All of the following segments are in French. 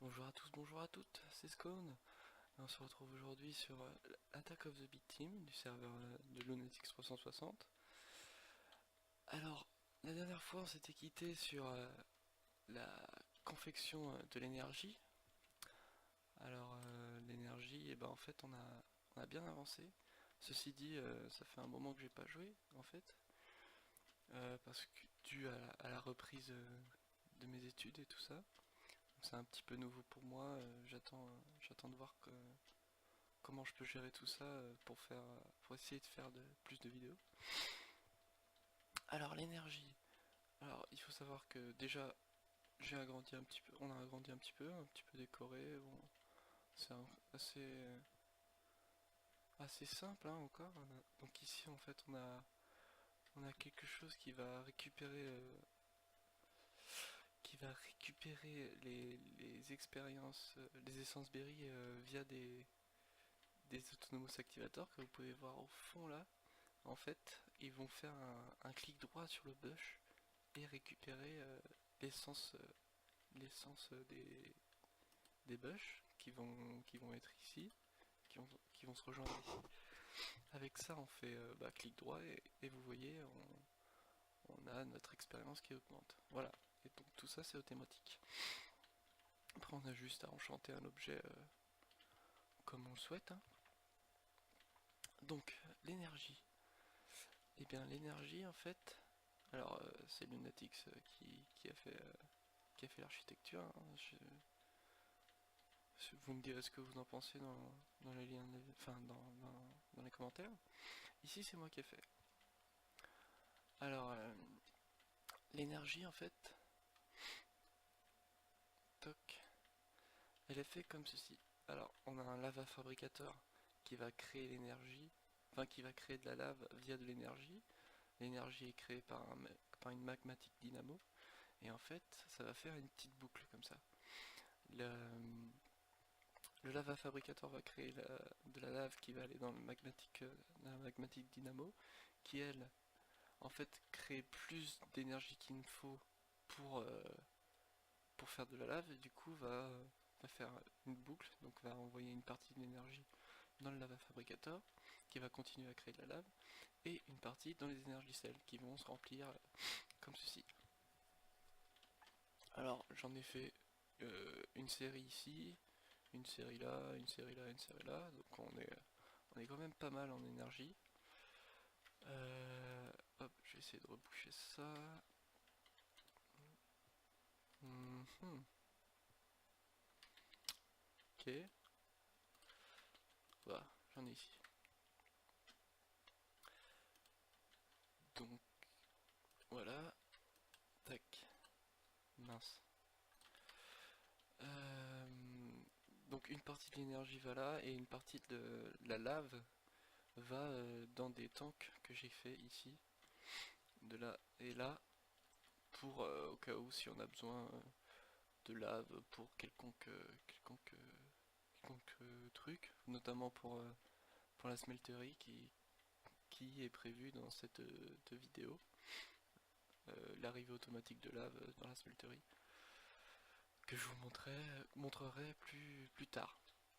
Bonjour à tous, bonjour à toutes, c'est Scone. On se retrouve aujourd'hui sur l'Attack of the Big Team du serveur de Lunatics 360. Alors, la dernière fois on s'était quitté sur la confection de l'énergie. Alors, l'énergie, et ben en fait on a bien avancé. Ceci dit, ça fait un moment que j'ai pas joué en fait, parce que dû à la reprise de mes études et tout ça. C'est un petit peu nouveau pour moi, j'attends de voir comment je peux gérer tout ça pour essayer de faire plus de vidéos. Alors l'énergie. Alors il faut savoir que déjà j'ai agrandi un petit peu, on a agrandi un petit peu décoré. Bon, c'est assez simple hein, encore. Donc ici en fait on a quelque chose qui va récupérer les expériences, les essences berry via des autonomous activators que vous pouvez voir au fond là. En fait, ils vont faire un clic droit sur le bush et récupérer l'essence des bush qui vont être ici, qui vont se rejoindre ici. Avec ça, on fait clic droit et vous voyez, on a notre expérience qui augmente. Voilà. Et donc tout ça, c'est automatique. Après, on a juste à enchanter un objet comme on le souhaite, hein. Donc, l'énergie. Et bien, l'énergie, en fait, alors c'est Lunatics qui a fait l'architecture, hein. Vous me direz ce que vous en pensez dans les liens, enfin dans les commentaires. Ici, c'est moi qui ai fait. Alors, l'énergie, en fait, toc, elle est faite comme ceci. Alors, on a un lava fabricateur qui va créer l'énergie, enfin qui va créer de la lave via de l'énergie. L'énergie est créée par une magmatic dynamo. Et en fait, ça va faire une petite boucle comme ça. Le, le lava fabricateur va créer de la lave qui va aller dans la magmatic dynamo, qui elle, en fait, crée plus d'énergie qu'il ne faut pour, euh, pour faire de la lave, et du coup va faire une boucle, donc va envoyer une partie de l'énergie dans le lava fabricator, qui va continuer à créer de la lave, et une partie dans les énergies cells, qui vont se remplir comme ceci. Alors j'en ai fait une série ici, une série là, une série là, une série là, donc on est quand même pas mal en énergie. Hop, je vais essayer de reboucher ça. Mhm. Ok, voilà, j'en ai ici. Donc voilà, tac, mince. Euh, donc une partie de l'énergie va là et une partie de la lave va dans des tanks que j'ai fait ici, de là et là, pour au cas où si on a besoin de lave pour quelconque truc, notamment pour la smelterie qui est prévue dans cette vidéo, l'arrivée automatique de lave dans la smelterie, que je vous montrerai plus tard.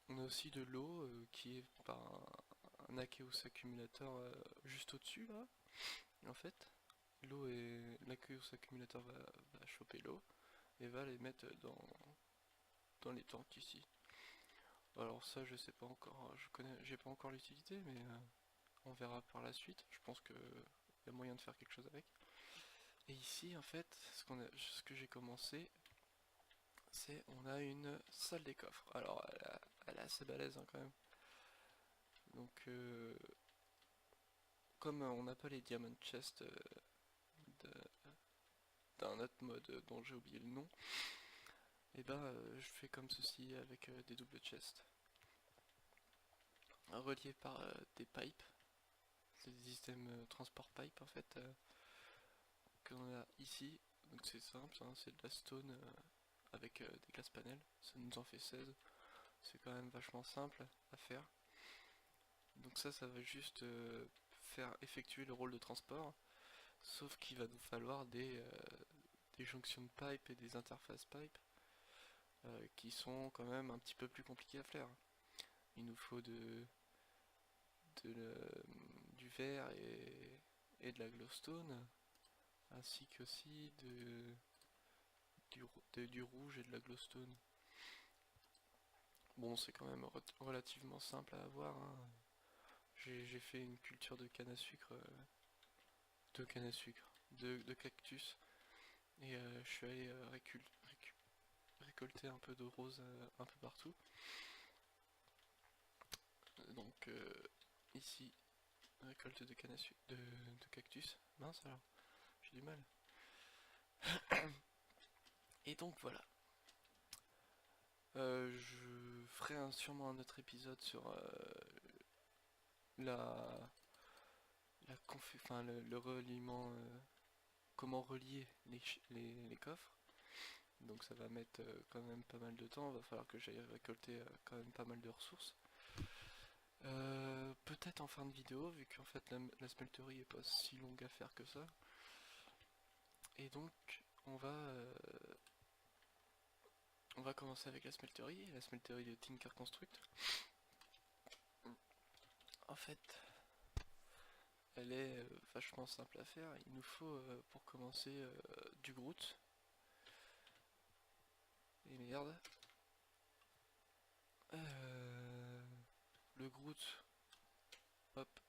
On a aussi de l'eau qui est par un Akeos accumulateur juste au-dessus là. En fait, l'Akeos accumulateur va choper l'eau et va les mettre dans les tanks ici. Alors ça je sais pas encore, j'ai pas encore l'utilité mais on verra par la suite. Je pense que y a moyen de faire quelque chose avec. Et ici en fait, ce que j'ai commencé, c'est on a une salle des coffres. Alors elle est assez balèze hein, quand même. Donc comme on n'a pas les diamond chest d'un autre mode dont j'ai oublié le nom, et ben je fais comme ceci avec des doubles chests reliés par des pipes. C'est des systèmes transport pipe en fait qu'on a ici. Donc c'est simple, hein, c'est de la stone avec des glass panels. Ça nous en fait 16. C'est quand même vachement simple à faire. Donc ça va juste faire effectuer le rôle de transport. Sauf qu'il va nous falloir des jonctions de pipe et des interfaces pipe qui sont quand même un petit peu plus compliqués à faire. Il nous faut du verre et de la glowstone, ainsi qu'aussi du rouge et de la glowstone. Bon, c'est quand même relativement simple à avoir, hein. J'ai fait une culture de canne à sucre, de cactus, et je suis allé récolter un peu de rose un peu partout. Donc ici, récolte de canne à sucre, de cactus. Mince alors, j'ai du mal. Et donc voilà. Je ferai sûrement un autre épisode sur la, le reliement, comment relier les coffres. Donc ça va mettre quand même pas mal de temps, va falloir que j'aille récolter quand même pas mal de ressources. Peut-être en fin de vidéo, vu qu'en fait la smelterie est pas si longue à faire que ça. Et donc on va commencer avec la smelterie de Tinker Construct. En fait, elle est vachement simple à faire. Il nous faut pour commencer du grout. Et merde. Le grout. Hop.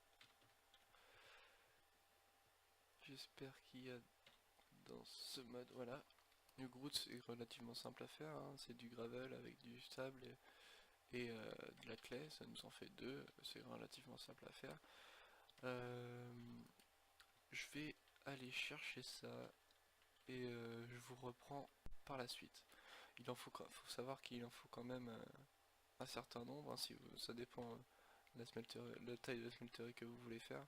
J'espère qu'il y a dans ce mode. Voilà. Le grout c'est relativement simple à faire. Hein. C'est du gravel avec du sable et de la claie. Ça nous en fait deux. C'est relativement simple à faire. Je vais aller chercher ça et je vous reprends par la suite. Faut savoir qu'il en faut quand même un certain nombre, hein, ça dépend de la taille de la smelterie que vous voulez faire.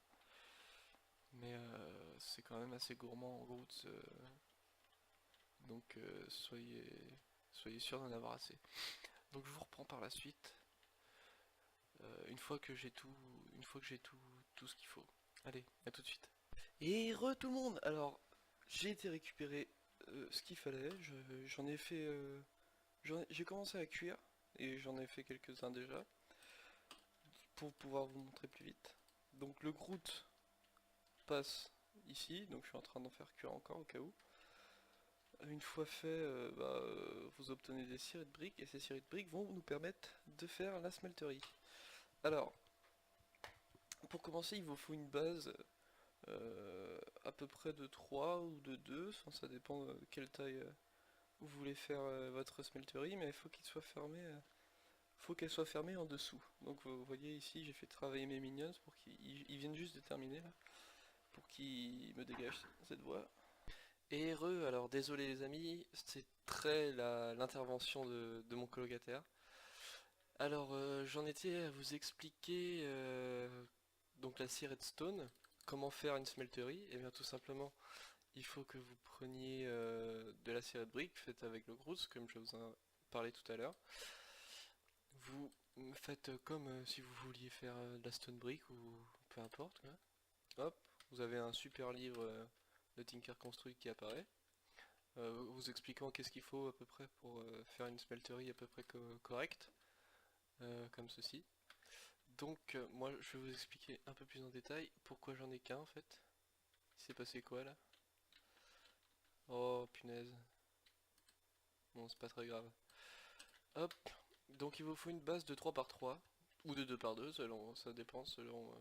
Mais c'est quand même assez gourmand en route, donc soyez sûr d'en avoir assez. Donc je vous reprends par la suite, une fois que j'ai tout ce qu'il faut. Allez, à tout de suite. Et tout le monde. Alors, j'ai été récupérer ce qu'il fallait. J'en ai fait, j'ai commencé à cuire et j'en ai fait quelques-uns déjà pour pouvoir vous montrer plus vite. Donc le grout passe ici, donc je suis en train d'en faire cuire encore au cas où. Une fois fait, vous obtenez des scieries de briques et ces scieries de briques vont nous permettre de faire la smelterie. Alors, pour commencer, il vous faut une base à peu près de 3 ou de 2, ça dépend de quelle taille vous voulez faire votre smelterie, mais il faut qu'il soit fermé. Faut qu'elle soit fermée en dessous. Donc vous voyez ici, j'ai fait travailler mes minions pour qu'ils viennent juste de terminer là, pour qu'ils me dégagent cette voie. Et alors désolé les amis, c'est très l'intervention de mon colocataire. Alors j'en étais à vous expliquer donc la scie redstone, comment faire une smelterie. Et bien tout simplement, il faut que vous preniez de la cire de brique faite avec le grout, comme je vous en parlais tout à l'heure. Vous faites comme si vous vouliez faire de la stone brick ou peu importe. Quoi. Hop, vous avez un super livre de Tinker Construct qui apparaît, vous expliquant qu'est-ce qu'il faut à peu près pour faire une smelterie à peu près correcte, comme ceci. Donc moi je vais vous expliquer un peu plus en détail pourquoi j'en ai qu'un en fait. Il s'est passé quoi là? Oh punaise. Bon c'est pas très grave. Hop, donc il vous faut une base de 3 par 3 ou de 2 par 2 selon, ça dépend selon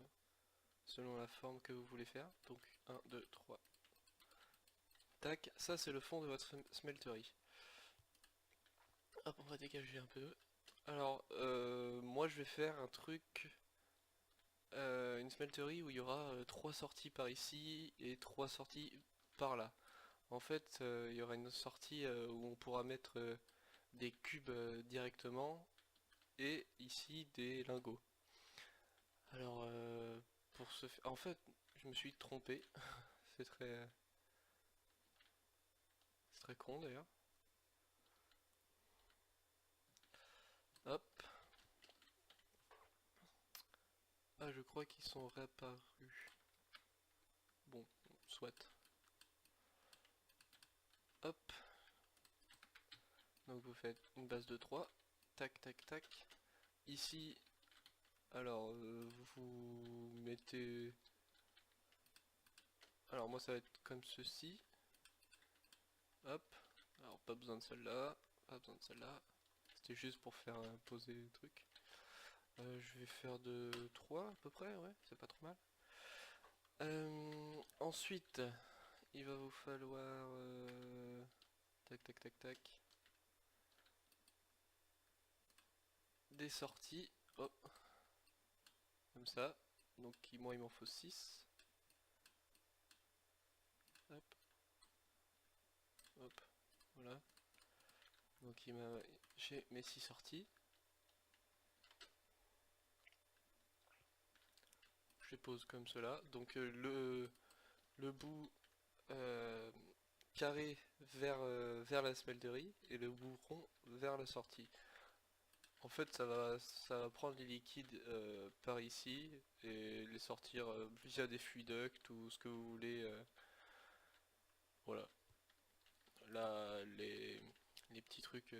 la forme que vous voulez faire. Donc 1, 2, 3. Tac, ça c'est le fond de votre smelterie. Hop, on va dégager un peu. Alors, moi je vais faire un truc, une smelterie où il y aura 3 sorties par ici et 3 sorties par là. En fait, il y aura une sortie où on pourra mettre des cubes directement et ici des lingots. Alors, pour ce faire... En fait, je me suis trompé. C'est très con d'ailleurs. Hop. Ah, je crois qu'ils sont réapparus. Bon, soit. Hop. Donc vous faites une base de 3, tac tac tac. Ici, alors vous mettez... Alors moi ça va être comme ceci. Hop, alors pas besoin de celle-là, pas besoin de celle-là. C'était juste pour faire poser le truc. Je vais faire de 3 à peu près, ouais, c'est pas trop mal. Ensuite, il va vous falloir... tac tac tac tac. Des sorties, oh, comme ça. Donc moi il m'en faut 6. Hop, hop, voilà. Donc j'ai mes 6 sorties. Je les pose comme cela. Donc le bout carré vers la smelterie et le bout rond vers la sortie. En fait ça va prendre les liquides par ici et les sortir via des fuit ducts ou ce que vous voulez. Voilà. Là les petits trucs,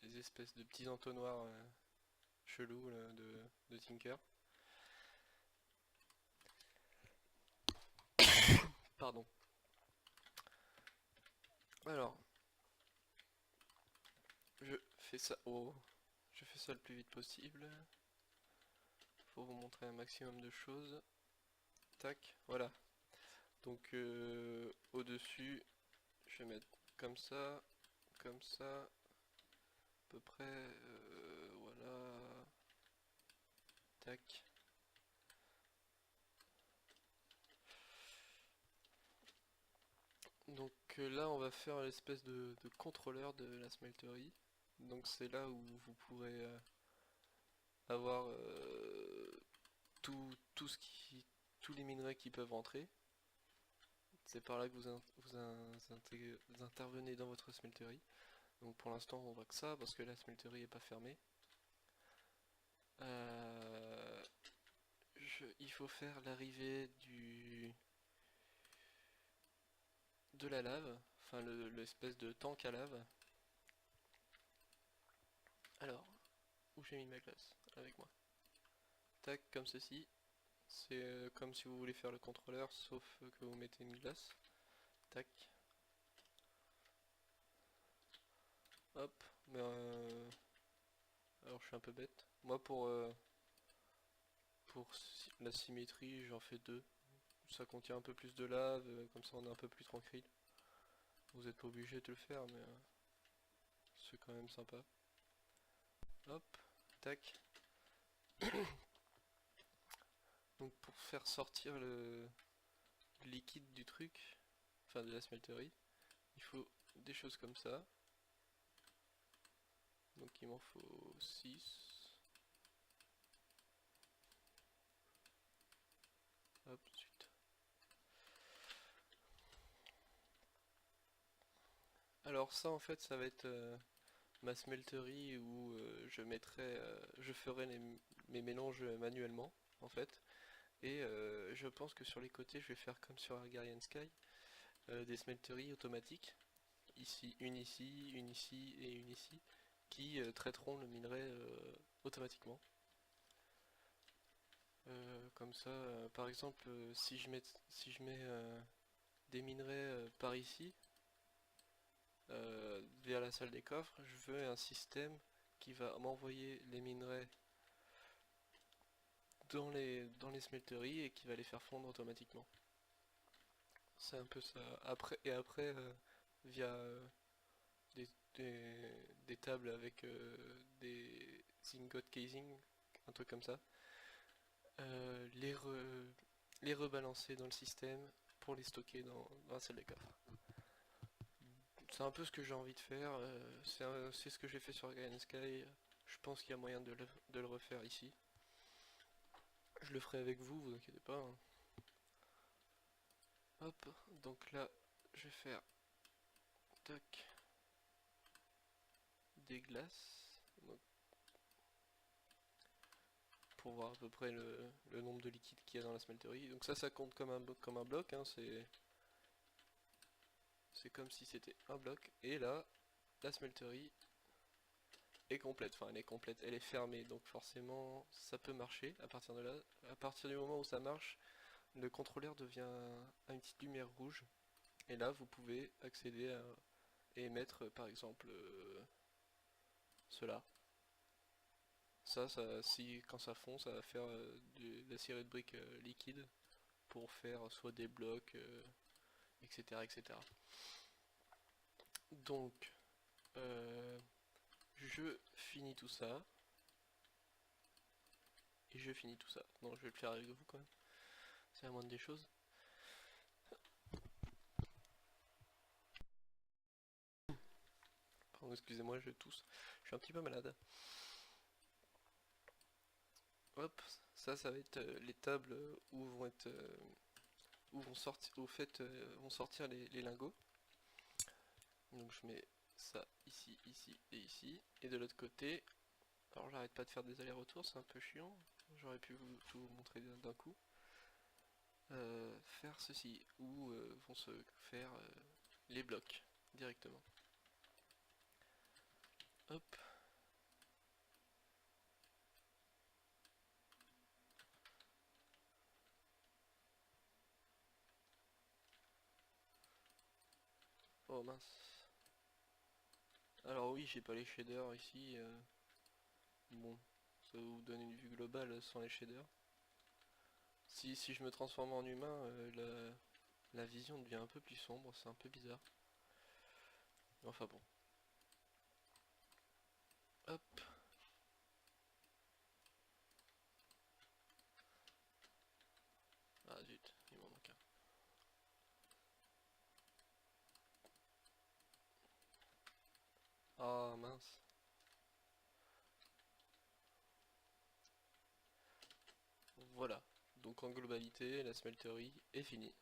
les espèces de petits entonnoirs chelous là, de Tinker. Pardon. Alors, je fais ça. Oh, je fais ça le plus vite possible. Pour vous montrer un maximum de choses. Tac, voilà. Donc au-dessus, je vais mettre comme ça, à peu près. Voilà. Tac. Donc là, on va faire l'espèce de contrôleur de la smelterie. Donc c'est là où vous pourrez avoir tout ce qui, tous les minerais qui peuvent rentrer. C'est par là que vous intervenez dans votre smelterie. Donc pour l'instant on voit que ça parce que la smelterie n'est pas fermée. Il faut faire l'arrivée de la lave, enfin l'espèce de tank à lave. Alors, où j'ai mis ma glace? Avec moi. Tac, comme ceci. C'est comme si vous voulez faire le contrôleur, sauf que vous mettez une glace. Tac. Hop. Mais alors je suis un peu bête. Moi pour la symétrie, j'en fais 2. Ça contient un peu plus de lave, comme ça on est un peu plus tranquille. Vous n'êtes pas obligé de le faire, mais c'est quand même sympa. Hop, tac. Donc pour faire sortir le liquide du truc, enfin de la smelterie, il faut des choses comme ça. Donc il m'en faut 6. Hop, tout de suite. Alors ça en fait ça va être ma smelterie où je ferai mes mélanges manuellement en fait. Et je pense que sur les côtés je vais faire comme sur Argarian Sky, des smelteries automatiques. Ici, une ici et une ici, qui traiteront le minerai automatiquement. Comme ça, par exemple, si je mets des minerais par ici, vers la salle des coffres, je veux un système qui va m'envoyer les minerais dans les smelteries et qui va les faire fondre automatiquement. C'est un peu ça. Après, via des, des tables avec des ingot casing, un truc comme ça, euh, les, re- les rebalancer dans le système pour les stocker dans la salle des coffres. C'est un peu ce que j'ai envie de faire, c'est ce que j'ai fait sur Gaia Sky, je pense qu'il y a moyen de le refaire ici. Je le ferai avec vous, vous inquiétez pas, hein. Hop, donc là, je vais faire tac, des glaces, donc, pour voir à peu près le nombre de liquides qu'il y a dans la smelterie. Donc ça compte comme un bloc, hein, c'est comme si c'était un bloc. Et là, la smelterie est complète, enfin elle est complète, elle est fermée, donc forcément ça peut marcher à partir de là. À partir du moment où ça marche, le contrôleur devient à une petite lumière rouge, et là vous pouvez accéder à, et mettre par exemple cela. Si quand ça fond, ça va faire de la série de briques liquides pour faire soit des blocs, etc., etc. Donc, euh, je finis tout ça, et je finis tout ça. Non, je vais le faire avec vous quand même, c'est la moindre des choses. Pardon, excusez-moi, je tousse. Je suis un petit peu malade. Hop, ça va être les tables où vont être, où vont sortir, au fait, vont sortir les lingots. Donc je mets ça ici, ici et ici. Et de l'autre côté, alors j'arrête pas de faire des allers-retours, c'est un peu chiant. J'aurais pu tout vous montrer d'un coup. Faire ceci, où vont se faire les blocs directement. Hop. Oh mince. Alors oui, j'ai pas les shaders ici. Bon, ça vous donne une vue globale sans les shaders. Si je me transforme en humain, la vision devient un peu plus sombre, c'est un peu bizarre. Enfin bon. Hop. Ah zut, il m'en manque un. Ah mince. Voilà. Donc en globalité, la smelterie est finie.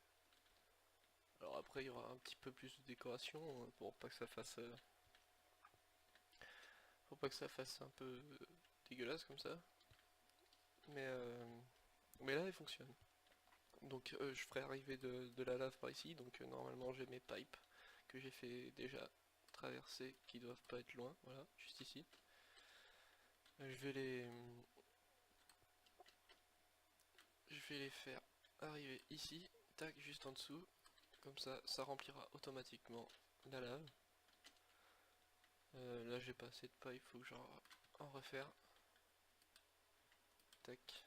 Alors après, il y aura un petit peu plus de décoration pour pas que ça fasse, pour pas que ça fasse un peu dégueulasse comme ça. Mais, euh, mais là, elle fonctionne. Donc je ferai arriver de la lave par ici. Donc normalement, j'ai mes pipes que j'ai fait déjà traverser, qui doivent pas être loin. Voilà, juste ici. Je vais les faire arriver ici, tac, juste en dessous. Comme ça remplira automatiquement la lave. Là j'ai pas assez de paille, il faut que j'en en refaire. Tac.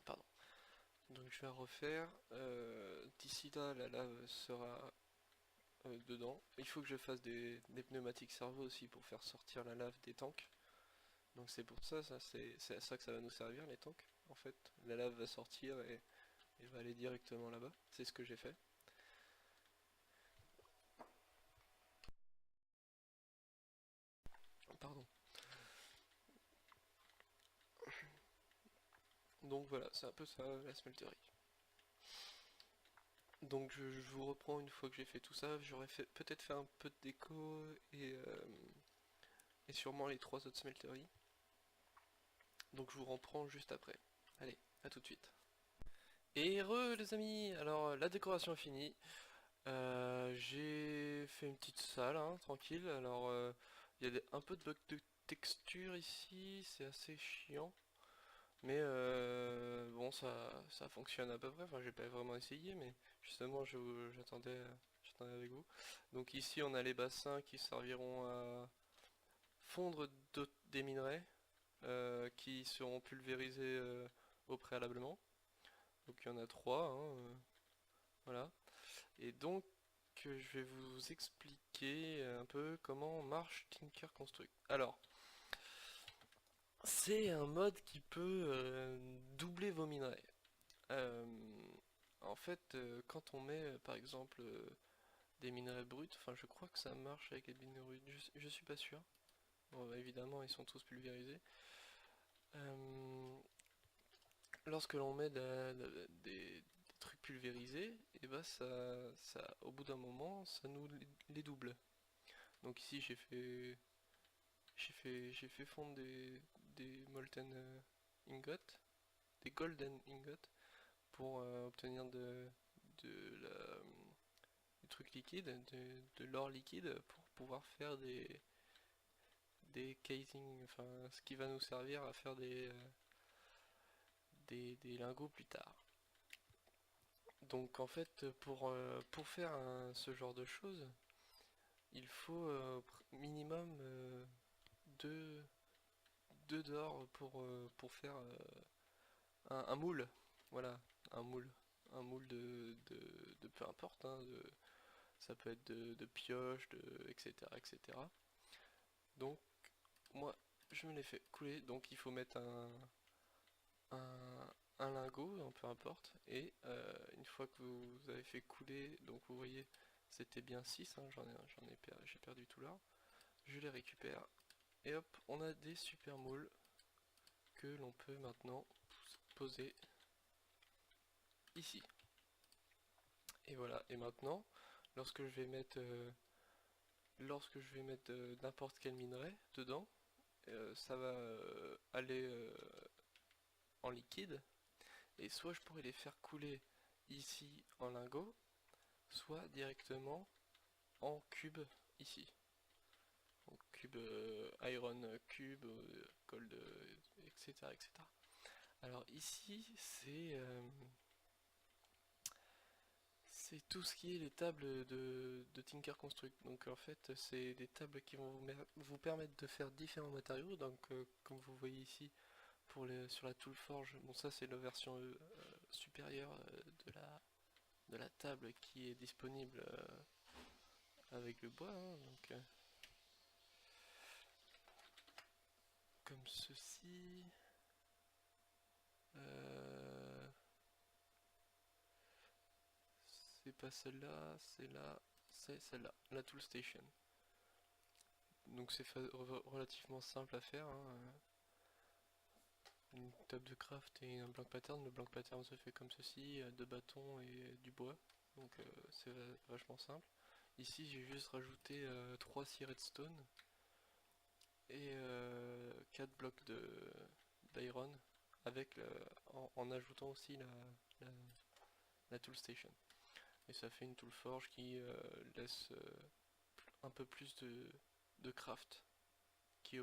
Pardon. Donc je vais en refaire. D'ici là, la lave sera dedans. Il faut que je fasse des pneumatiques servos aussi pour faire sortir la lave des tanks. Donc c'est pour ça, c'est à ça que ça va nous servir les tanks. En fait, la lave va sortir et va aller directement là-bas. C'est ce que j'ai fait. Pardon. Donc voilà, c'est un peu ça la smelterie. Donc je vous reprends une fois que j'ai fait tout ça, j'aurais peut-être fait un peu de déco et sûrement les trois autres smelteries. Donc je vous reprends juste après. Allez, à tout de suite. Et heureux les amis. Alors la décoration est finie. J'ai fait une petite salle, hein, tranquille. Alors il y a un peu de bug de texture ici, c'est assez chiant. Mais bon, ça fonctionne à peu près. Enfin, j'ai pas vraiment essayé, mais justement, j'attendais avec vous. Donc ici, on a les bassins qui serviront à fondre des minerais qui seront pulvérisés au préalablement. Donc il y en a trois, hein, voilà. Et donc, je vais vous expliquer un peu comment marche Tinker Construct. Alors, c'est un mode qui peut doubler vos minerais. Euh, En fait, quand on met par exemple des minerais bruts, enfin je crois que ça marche avec les minerais bruts, je suis pas sûr. Bon, bah, évidemment, ils sont tous pulvérisés. Euh, Lorsque l'on met des trucs pulvérisés, et bah au bout d'un moment, ça nous les double. Donc ici, j'ai fait fondre des molten ingots, des golden ingots, pour obtenir de la, trucs liquides, de l'or liquide pour pouvoir faire des casings, enfin ce qui va nous servir à faire des lingots plus tard. Donc en fait pour faire ce genre de choses, il faut minimum 2 d'or pour faire un moule. Voilà, un moule. Un moule de peu importe, hein, ça peut être de pioche, etc., etc. Donc moi je me l'ai fait couler, donc il faut mettre un lingot, peu importe, et une fois que vous avez fait couler, donc vous voyez c'était bien 6, hein, j'ai perdu tout l'or, je les récupère, et hop, on a des super moules que l'on peut maintenant poser ici. Et voilà, et maintenant, lorsque je vais mettre n'importe quel minerai dedans, ça va aller en liquide, et soit je pourrais les faire couler ici en lingot, soit directement en cube ici. Donc cube iron cube, gold, etc., etc. Alors ici c'est tout ce qui est les tables de Tinker Construct. Donc en fait c'est des tables qui vont vous permettre de faire différents matériaux. Donc comme vous voyez ici sur la tool forge, bon ça c'est la version supérieure de la table qui est disponible avec le bois, hein, donc comme ceci. C'est pas celle-là, c'est celle-là, la tool station. Donc c'est relativement simple à faire, hein. Une table de craft et un blank pattern. Le blank pattern se fait comme ceci, deux bâtons et du bois. Donc c'est vachement simple. Ici j'ai juste rajouté 3 scie redstone et 4 blocs d'iron avec en ajoutant aussi la tool station. Et ça fait une tool forge qui laisse un peu plus de craft, qui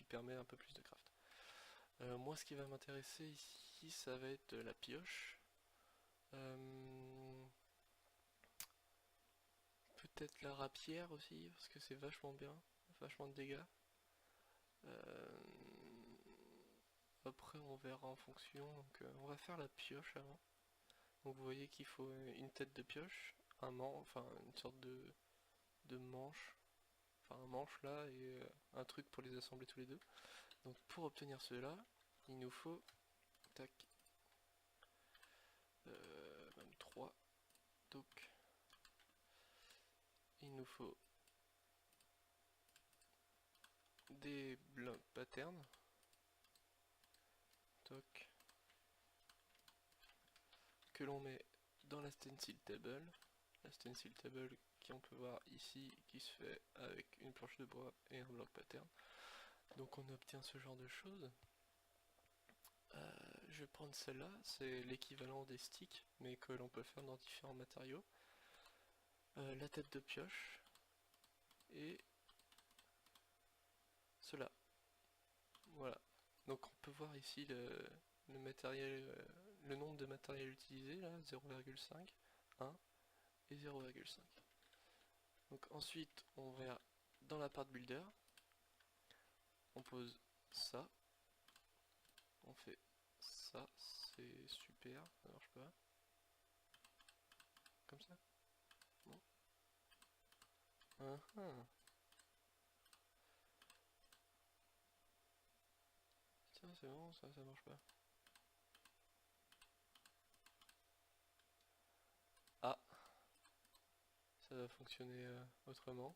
permet un peu plus de craft. Moi ce qui va m'intéresser ici ça va être la pioche. Peut-être la rapière aussi parce que c'est vachement bien, vachement de dégâts. Après on verra en fonction, donc on va faire la pioche avant. Donc vous voyez qu'il faut une tête de pioche, enfin une sorte de manche, enfin un manche là et un truc pour les assembler tous les deux. Donc pour obtenir cela, il nous faut tac, même 3. Donc il nous faut des blocs patterns. Toc. Que l'on met dans la stencil table. La stencil table qui on peut voir ici qui se fait avec une planche de bois et un bloc pattern. Donc on obtient ce genre de choses. Je vais prendre celle-là, c'est l'équivalent des sticks, mais que l'on peut faire dans différents matériaux. La tête de pioche et cela. Voilà. Donc on peut voir ici le matériel, le nombre de matériel utilisé là, 0,5, 1 et 0,5. Donc ensuite on va dans la part builder, on pose ça, on fait ça, c'est super, ça marche pas. Comme ça. Bon. Tiens, c'est bon, ça marche pas. Ah, ça va fonctionner autrement.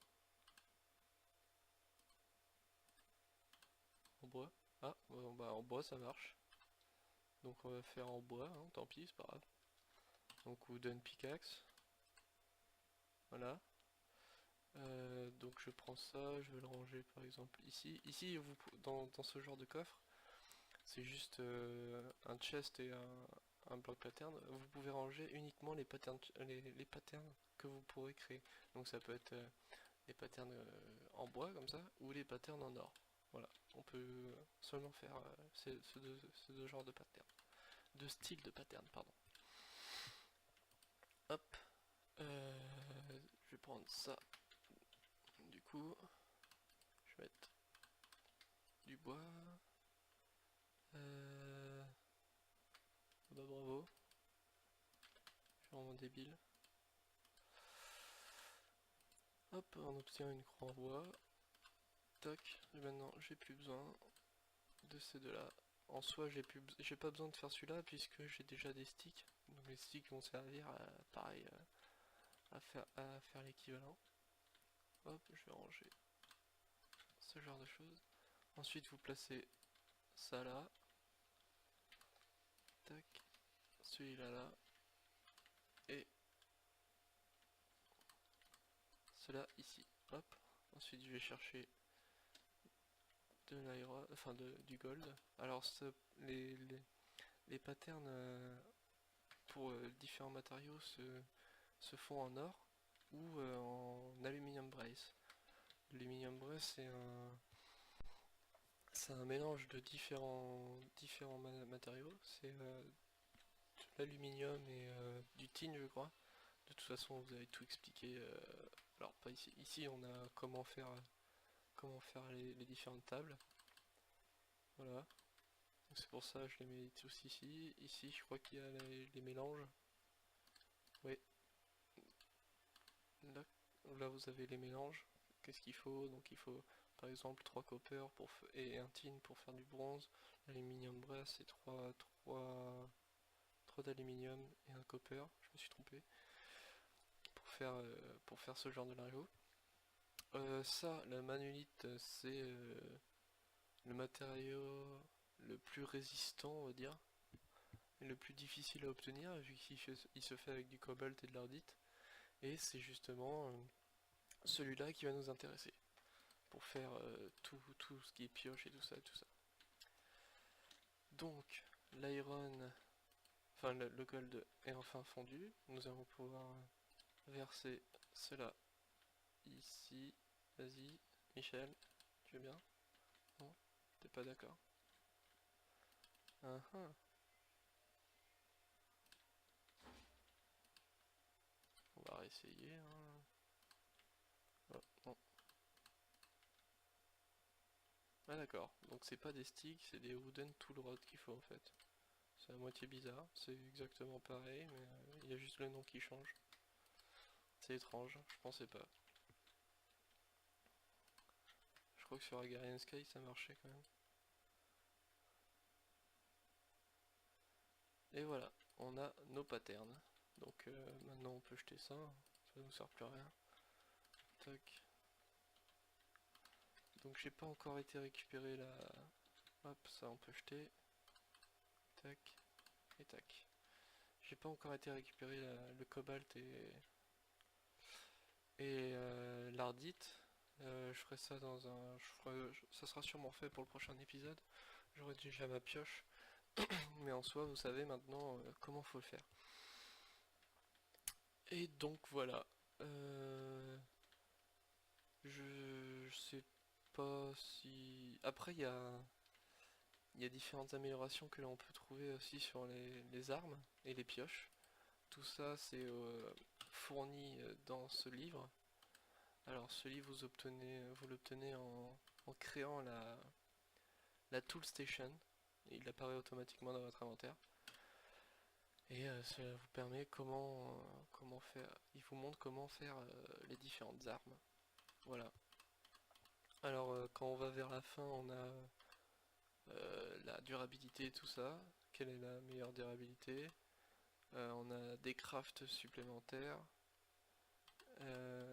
En bois. Ah, bon, bah en bois ça marche. Donc on va faire en bois, hein, tant pis, c'est pas grave. Donc wooden pickaxe. Voilà. Donc je prends ça, je vais le ranger par exemple ici. Ici, dans ce genre de coffre, c'est juste un chest et un bloc pattern. Vous pouvez ranger uniquement les patterns que vous pourrez créer. Donc ça peut être des patterns en bois comme ça, ou les patterns en or. Voilà, on peut seulement faire ces deux genres de patterns. De style de pattern, pardon. Hop, je vais prendre ça. Du coup, je vais mettre du bois. Bah bravo, je suis vraiment débile. Hop, on obtient une croix en bois. Tac, et maintenant j'ai plus besoin de ces deux là. En soi j'ai pas besoin de faire celui-là puisque j'ai déjà des sticks. Donc les sticks vont servir à, pareil à faire l'équivalent. Hop, je vais ranger ce genre de choses. Ensuite vous placez ça là. Tac, celui-là là. Et cela ici. Hop. Ensuite je vais chercher de l'iron, enfin du gold. Alors les patterns pour différents matériaux se font en or ou en aluminium brace. L'aluminium brace c'est un mélange de différents matériaux. C'est de l'aluminium et du tin je crois. De toute façon vous avez tout expliqué. Alors pas ici. Ici on a comment faire les différentes tables. Voilà. C'est pour ça que je les mets tous ici. Ici je crois qu'il y a les mélanges. Oui. Là vous avez les mélanges. Qu'est-ce qu'il faut? Donc il faut par exemple 3 copper et un tin pour faire du bronze. L'aluminium brass c'est 3 d'aluminium et un copper. Je me suis trompé. Pour faire ce genre de larigot. Ça, la manulite, c'est le matériau le plus résistant, on va dire, et le plus difficile à obtenir, vu qu'il se fait avec du cobalt et de l'ardite. Et c'est justement celui-là qui va nous intéresser, pour faire tout ce qui est pioche et tout ça, tout ça. Donc, l'iron, enfin le gold est enfin fondu. Nous allons pouvoir verser cela ici. Vas-y, Michel, tu veux bien? Non? T'es pas d'accord? On va réessayer. Hein. Oh, non. Ah d'accord, donc c'est pas des sticks, c'est des wooden tool rods qu'il faut en fait. C'est à moitié bizarre, c'est exactement pareil, mais il y a juste le nom qui change. C'est étrange, je pensais pas. Je crois que sur Agarian Sky ça marchait quand même. Et voilà, on a nos patterns. Donc maintenant on peut jeter ça, ça nous sert plus à rien. Tac. Donc j'ai pas encore été récupérer la... Hop, ça on peut jeter. Tac. Et tac. J'ai pas encore été récupérer le cobalt et l'ardite. Je ferai ça dans un... ça sera sûrement fait pour le prochain épisode. J'aurai déjà ma pioche. Mais en soi, vous savez maintenant comment faut le faire. Et donc voilà. Je sais pas si... Après, il y a différentes améliorations que l'on peut trouver aussi sur les armes et les pioches. Tout ça, c'est fourni dans ce livre. Alors, ce livre, vous l'obtenez en créant la Tool Station. Il apparaît automatiquement dans votre inventaire. Et cela vous permet comment faire. Il vous montre comment faire les différentes armes. Voilà. Alors, quand on va vers la fin, on a la durabilité et tout ça. Quelle est la meilleure durabilité? On a des crafts supplémentaires.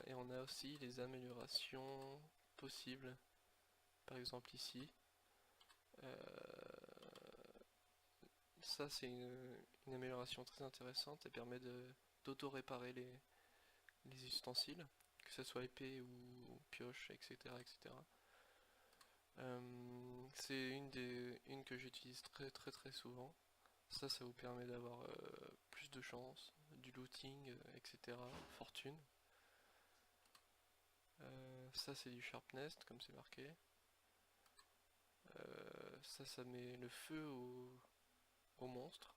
Et on a aussi les améliorations possibles. Par exemple ici. Ça c'est une amélioration très intéressante. Elle permet d'auto-réparer les ustensiles. Que ce soit épée ou pioche, etc. etc. C'est une que j'utilise très souvent. Ça vous permet d'avoir plus de chance, du looting, etc. Fortune. Ça c'est du sharpness, comme c'est marqué. Ça met le feu au monstre.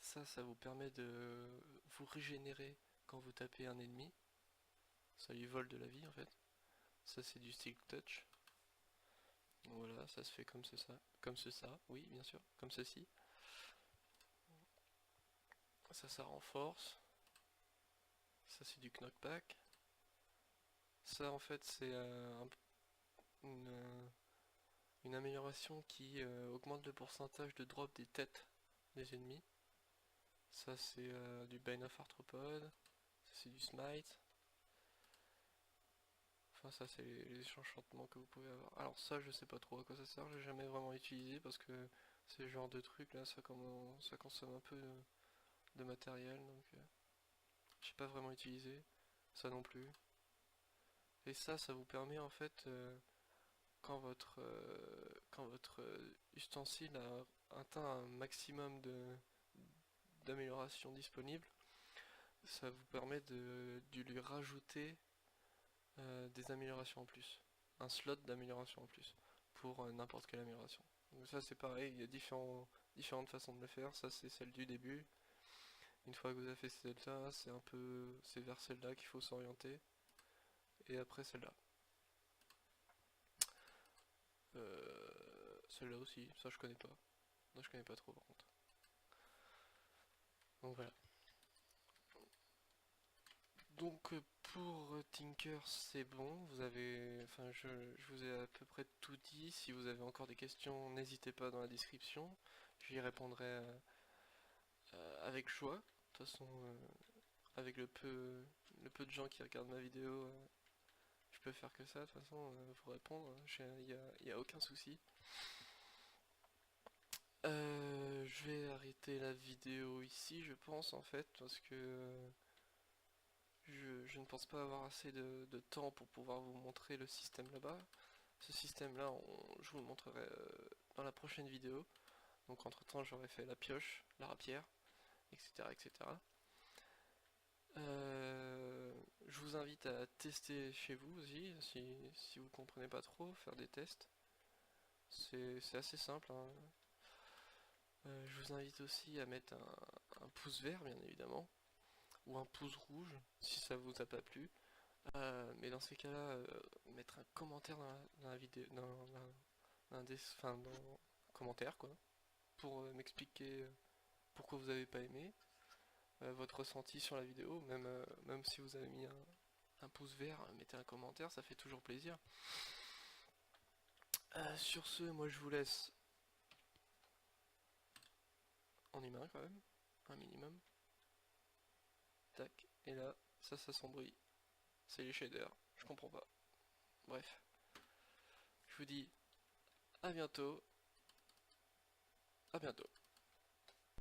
Ça vous permet de vous régénérer quand vous tapez un ennemi. Ça lui vole de la vie en fait. Ça c'est du Silk Touch. Voilà, ça se fait comme ça. Comme ça, oui bien sûr, comme ceci. Ça renforce. Ça c'est du knockback. Ça en fait c'est une amélioration qui augmente le pourcentage de drop des têtes des ennemis. Ça c'est du Bane of Arthropod. Ça c'est du Smite. Enfin ça c'est les enchantements que vous pouvez avoir. Alors ça je sais pas trop à quoi ça sert, j'ai jamais vraiment utilisé parce que c'est le genre de truc là, ça consomme un peu de matériel donc j'ai pas vraiment utilisé. Ça non plus. Et ça vous permet en fait quand votre ustensile a atteint un maximum d'amélioration disponible, ça vous permet de lui rajouter des améliorations en plus, un slot d'amélioration en plus pour n'importe quelle amélioration. Donc ça c'est pareil, il y a différentes façons de le faire. Ça c'est celle du début. Une fois que vous avez fait celle-là, c'est vers celle-là qu'il faut s'orienter. Et après celle-là. Celle-là aussi, ça je connais pas. Non, je connais pas trop par contre. Donc voilà. Donc pour Tinker c'est bon, je vous ai à peu près tout dit. Si vous avez encore des questions, n'hésitez pas dans la description. J'y répondrai avec joie. De toute façon, avec le peu de gens qui regardent ma vidéo, je peux faire que ça. De toute façon, vous répondre, il n'y a aucun souci. Je vais arrêter la vidéo ici, je pense en fait, parce que je ne pense pas avoir assez de temps pour pouvoir vous montrer le système là-bas. Ce système-là, je vous le montrerai dans la prochaine vidéo. Donc entre-temps, j'aurai fait la pioche, la rapière, etc. etc. Je vous invite à tester chez vous aussi, si vous comprenez pas trop, faire des tests. C'est assez simple, hein. Je vous invite aussi à mettre un pouce vert, bien évidemment, ou un pouce rouge, si ça vous a pas plu. Mais dans ces cas-là, mettre un commentaire dans la vidéo, enfin, dans un commentaire, quoi, pour m'expliquer pourquoi vous avez pas aimé, votre ressenti sur la vidéo, même si vous avez mis un pouce vert, mettez un commentaire, ça fait toujours plaisir. Sur ce, moi je vous laisse en humain quand même, un minimum. Tac, et là, ça s'assombrit. C'est les shaders, je comprends pas. Bref, je vous dis à bientôt. À bientôt.